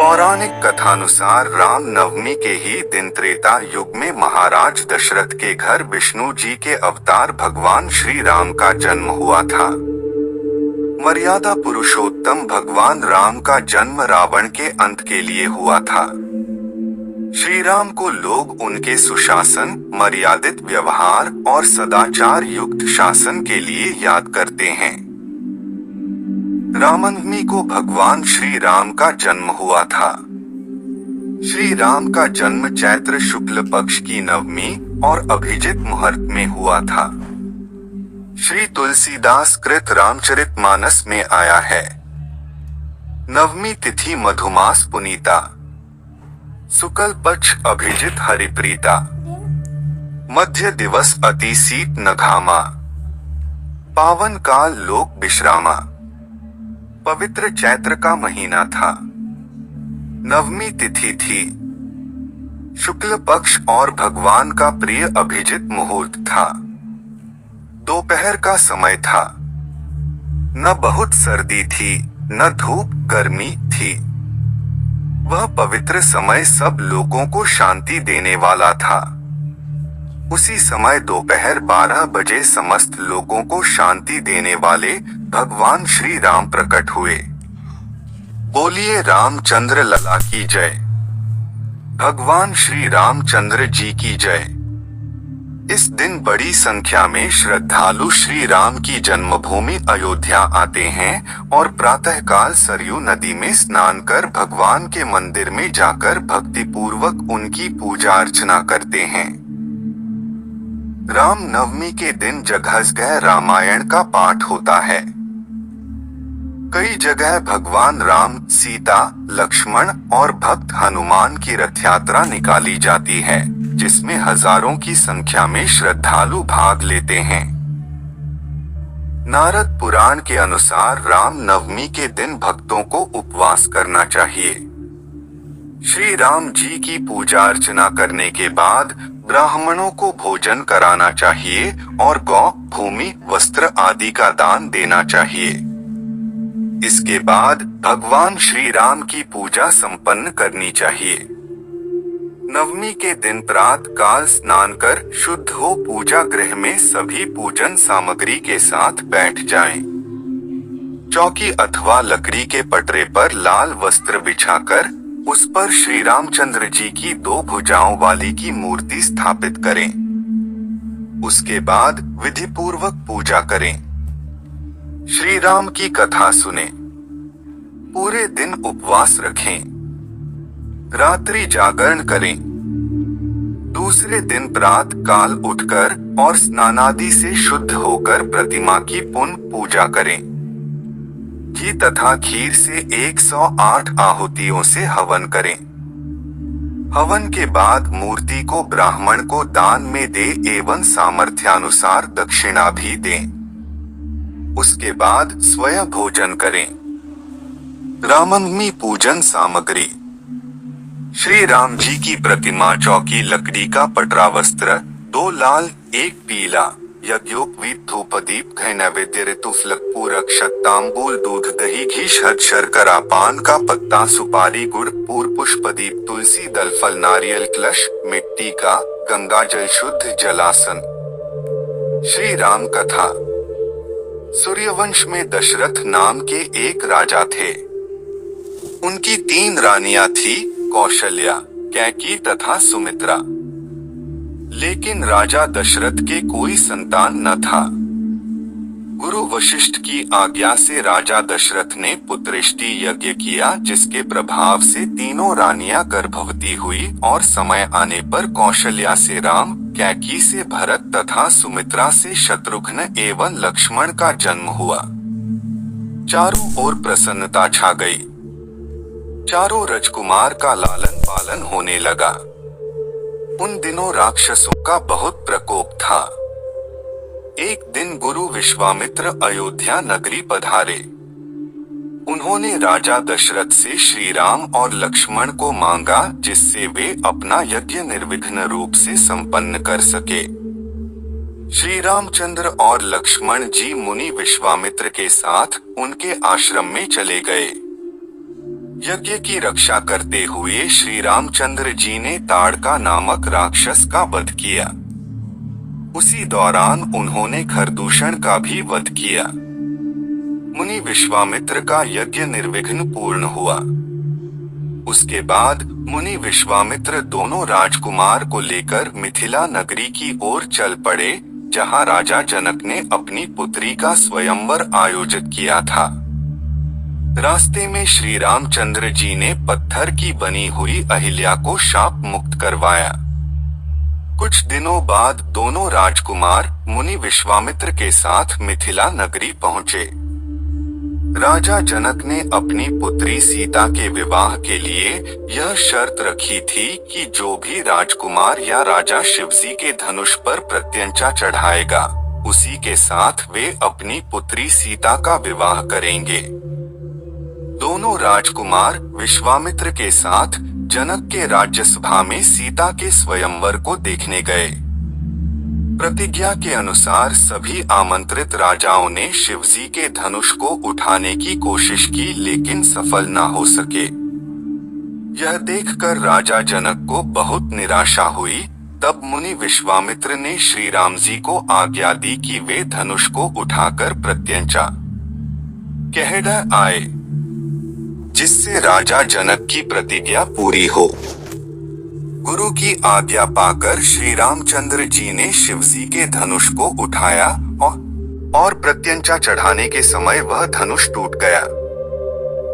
पौराणिक कथानुसार राम नवमी के ही दिन त्रेता युग में महाराज दशरथ के घर विष्णु जी के अवतार भगवान श्री राम का जन्म हुआ था। मर्यादा पुरुषोत्तम भगवान राम का जन्म रावण के अंत के लिए हुआ था। श्री राम को लोग उनके सुशासन, मर्यादित व्यवहार और सदाचार युक्त शासन के लिए याद करते हैं। रामनवमी को भगवान श्री राम का जन्म हुआ था। श्री राम का जन्म चैत्र शुक्ल पक्ष की नवमी और अभिजित मुहूर्त में हुआ था। श्री तुलसीदास कृत रामचरितमानस में आया है। नवमी तिथि मधुमास पुनीता, शुक्ल पक्ष अभिजित हरिप्रीता, मध्य दिवस अति शीत न घामा, पावन काल लोक विश्रामा। पवित्र चैत्र का महीना था। नवमी तिथि थी। शुक्ल पक्ष और भगवान का प्रिय अभिजित मुहूर्त था। दोपहर का समय था। न बहुत सर्दी थी, न धूप गर्मी थी। वह पवित्र समय सब लोगों को शांति देने वाला था। उसी समय दोपहर 12 बजे समस्त लोगों को शांति देने वाले भगवान श्री राम प्रकट हुए। बोलिए रामचंद्र लला की जय। भगवान श्री रामचंद्र जी की जय। इस दिन बड़ी संख्या में श्रद्धालु श्री राम की जन्मभूमि अयोध्या आते हैं और प्रातःकाल सरयू नदी में स्नान कर भगवान के मंदिर में जाकर भक्तिपूर्वक उनकी पूजा अर्चना करते हैं। राम नवमी के दिन जगह जगह रामायण का पाठ होता है। कई जगह भगवान राम, सीता, लक्ष्मण और भक्त हनुमान की रथ यात्रा निकाली जाती है, जिसमें हजारों की संख्या में श्रद्धालु भाग लेते हैं। नारद पुराण के अनुसार राम नवमी के दिन भक्तों को उपवास करना चाहिए। श्री राम जी की पूजा अर्चना करने के बाद ब्राह्मणों को भोजन कराना चाहिए और गौ, भूमि, वस्त्र आदि का दान देना चाहिए। इसके बाद भगवान श्री राम की पूजा संपन्न करनी चाहिए। नवमी के दिन प्रातः काल स्नान कर शुद्ध हो पूजा गृह में सभी पूजन सामग्री के साथ बैठ जाएं। चौकी अथवा लकड़ी के पटरे पर लाल वस्त्र बिछाकर उस पर श्री रामचंद्र जी की 2 भुजाओं वाली की मूर्ति स्थापित करें। उसके बाद विधि पूर्वक पूजा करें। श्री राम की कथा सुने। पूरे दिन उपवास रखें। रात्रि जागरण करें। दूसरे दिन प्रातः काल उठकर और स्नानादि से शुद्ध होकर प्रतिमा की पुनः पूजा करें। घी तथा खीर से 108 आहुतियों से हवन करें। हवन के बाद मूर्ति को ब्राह्मण को दान में दे एवं सामर्थ्यानुसार दक्षिणा भी दें। उसके बाद स्वयं भोजन करें। रामनवमी पूजन सामग्री। श्री राम जी की प्रतिमा चौकी लकड़ी का पटरा वस्त्र, 2 लाल 1 पीला, यज्ञोपवीत धूप दीप घय नैवेद्य ऋतु फलक पूरक तांबूल दूध दही घी शहद शर्करा पान का पत्ता सुपारी गुड़ पूर पुष्प दीप तुलसी दल फल नारियल कलश मिट्टी का गंगा जल शुद्ध जलासन। श्री राम कथा। सूर्यवंश में दशरथ नाम के एक राजा थे। उनकी 3 रानियां थी, कौशल्या, कैकेयी तथा सुमित्रा। लेकिन राजा दशरथ के कोई संतान न था। गुरु वशिष्ठ की आज्ञा से राजा दशरथ ने पुत्रेष्टि यज्ञ किया, जिसके प्रभाव से तीनों रानियां गर्भवती हुई और समय आने पर कौशल्या से राम, कैकेयी से भरत तथा सुमित्रा से शत्रुघ्न एवं लक्ष्मण का जन्म हुआ। चारों ओर प्रसन्नता छा गई। चारों राजकुमार का लालन पालन होने लगा। उन दिनों राक्षसों का बहुत प्रकोप था। एक दिन गुरु विश्वामित्र अयोध्या नगरी पधारे। उन्होंने राजा दशरथ से श्री राम और लक्ष्मण को मांगा, जिससे वे अपना यज्ञ निर्विघ्न रूप से संपन्न कर सके। श्री रामचंद्र और लक्ष्मण जी मुनि विश्वामित्र के साथ उनके आश्रम में चले गए। यज्ञ की रक्षा करते हुए श्री रामचंद्र जी ने ताड़का नामक राक्षस का वध किया। उसी दौरान उन्होंने खरदूषण का भी वध किया। मुनि विश्वामित्र का यज्ञ निर्विघ्न पूर्ण हुआ। उसके बाद मुनि विश्वामित्र दोनों राजकुमार को लेकर मिथिला नगरी की ओर चल पड़े, जहां राजा जनक ने अपनी पुत्री का स्वयंवर आयोजित किया था। रास्ते में श्री रामचंद्र जी ने पत्थर की बनी हुई अहिल्या को शाप मुक्त करवाया। कुछ दिनों बाद दोनों राजकुमार मुनि विश्वामित्र के साथ मिथिला नगरी पहुँचे। राजा जनक ने अपनी पुत्री सीता के विवाह के लिए यह शर्त रखी थी कि जो भी राजकुमार या राजा शिवजी के धनुष पर प्रत्यंचा चढ़ाएगा, उसी के साथ वे अपनी पुत्री सीता का विवाह करेंगे। दोनों राजकुमार विश्वामित्र के साथ जनक के राज्यसभा में सीता के स्वयंवर को देखने गए। प्रतिज्ञा के अनुसार सभी आमंत्रित राजाओं ने शिवजी के धनुष को उठाने की कोशिश की, लेकिन सफल न हो सके। यह देखकर राजा जनक को बहुत निराशा हुई। तब मुनि विश्वामित्र ने श्री राम जी को आज्ञा दी कि वे धनुष को उठाकर प्रत्यंचा कह आए, जिससे राजा जनक की प्रतिज्ञा पूरी हो। गुरु की आज्ञा पाकर श्री रामचंद्र जी ने शिवजी के धनुष को उठाया और प्रत्यंचा चढ़ाने के समय वह धनुष टूट गया।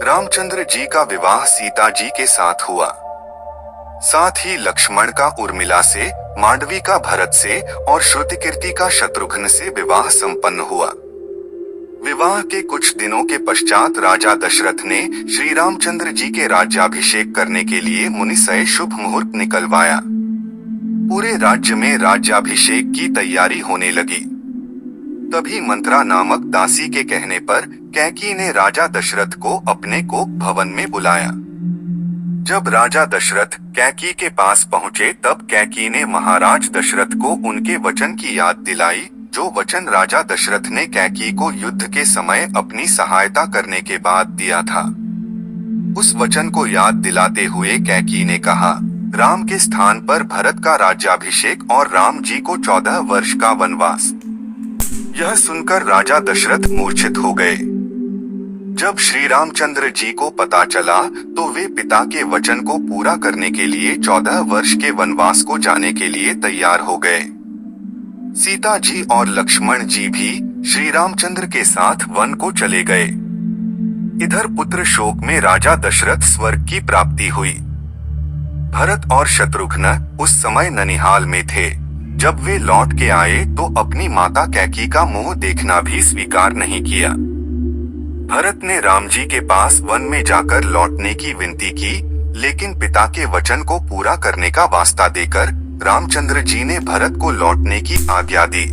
रामचंद्र जी का विवाह सीता जी के साथ हुआ। साथ ही लक्ष्मण का उर्मिला से, मांडवी का भरत से और श्रुतिकीर्ति का शत्रुघ्न से विवाह संपन्न हुआ। विवाह के कुछ दिनों के पश्चात राजा दशरथ ने श्री रामचंद्र जी के राज्याभिषेक करने के लिए मुनि से शुभ मुहूर्त निकलवाया। पूरे राज्य में राज्याभिषेक की तैयारी होने लगी। तभी मंत्रा नामक दासी के कहने पर कैकेयी ने राजा दशरथ को अपने कोप भवन में बुलाया। जब राजा दशरथ कैकेयी के पास पहुँचे, तब कैकेयी ने महाराज दशरथ को उनके वचन की याद दिलाई, जो वचन राजा दशरथ ने कैकेयी को युद्ध के समय अपनी सहायता करने के बाद दिया था। उस वचन को याद दिलाते हुए कैकेयी ने कहा, राम के स्थान पर भरत का राज्याभिषेक और राम जी को 14 वर्ष का वनवास। यह सुनकर राजा दशरथ मूर्छित हो गए। जब श्री रामचंद्र जी को पता चला, तो वे पिता के वचन को पूरा करने के लिए 14 वर्ष के वनवास को जाने के लिए तैयार हो गए। सीता जी और लक्ष्मण जी भी श्री रामचंद्र के साथ वन को चले गए। इधर पुत्र शोक में राजा दशरथ स्वर्ग की प्राप्ति हुई। भरत और शत्रुघ्न उस समय ननिहाल में थे। जब वे लौट के आए तो अपनी माता कैकेयी का मुंह देखना भी स्वीकार नहीं किया। भरत ने राम जी के पास वन में जाकर लौटने की विनती की, लेकिन पिता के वचन को पूरा करने का वास्ता देकर रामचंद्र जी ने भरत को लौटने की आज्ञा दी।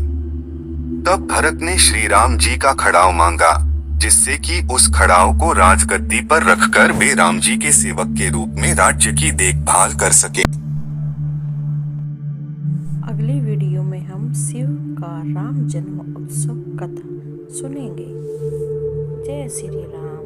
तब भरत ने श्री राम जी का खड़ाव मांगा, जिससे कि उस खड़ाव को राजगद्दी पर रखकर वे राम जी के सेवक के रूप में राज्य की देखभाल कर सके। अगली वीडियो में हम शिव का राम जन्म उत्सव कथा सुनेंगे। जय श्री राम।